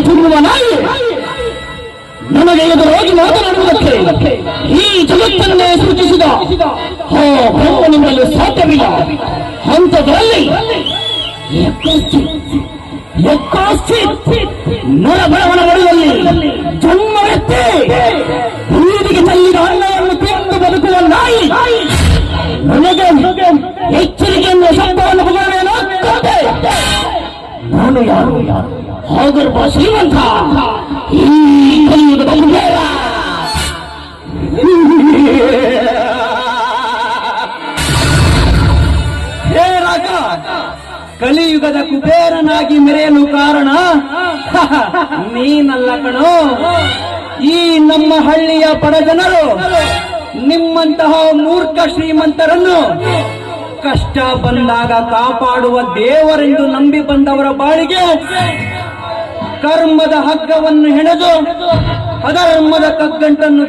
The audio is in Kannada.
ತಿನ್ನುವ ನಾಯಿ ನಮಗೆ ಎದುರಾಗಿ ಮಾತನಾಡುವುದಕ್ಕೆ ಈ ಜಗತ್ತನ್ನೇ ಸೃಷ್ಟಿಸಿದ ಬ್ರಹ್ಮನಿಂದಲೂ ಸಾಧ್ಯವಿಲ್ಲ. ಹಂತದಲ್ಲಿ ನರಬಳವನ ಮಡಿಯಲ್ಲಿ ಜನ್ಮವೆತ್ತಿ ಬೀದಿಗೆ ತಳ್ಳಿದ ಅನ್ನವನ್ನು ತಿಂದು ಬದುಕುವ ನಾಯಿ ನನಗೆ ಎಚ್ಚರಿಕೆಯನ್ನು ಶಬ್ದವನ್ನು ಬಗೆಯೇನೋ ನಾನು ಯಾರು ಹಾಗರ್ಭ ಶ್ರೀಮಂತ ಈ ಕಲಿಯುಗದ ಕುಬೇರ. ಹೇ ರಾಜ, ಕಲಿಯುಗದ ಕುಬೇರನಾಗಿ ಮೆರೆಯಲು ಕಾರಣ ನೀನಲ್ಲ ಕಣೋ. ಈ ನಮ್ಮ ಹಳ್ಳಿಯ ಬಡಜನರು ನಿಮ್ಮಂತಹ ಮೂರ್ಖ ಶ್ರೀಮಂತರನ್ನು ಕಷ್ಟ ಬಂದಾಗ ಕಾಪಾಡುವ ದೇವರೆಂದು ನಂಬಿ ಬಂದವರ ಬಾಳಿಗೆ ಕರ್ಮದ ಹಗ್ಗವನ್ನು ಹೆಣೆದು ಅಧರ್ಮದ ಕಗ್ಗಂಟನ್ನು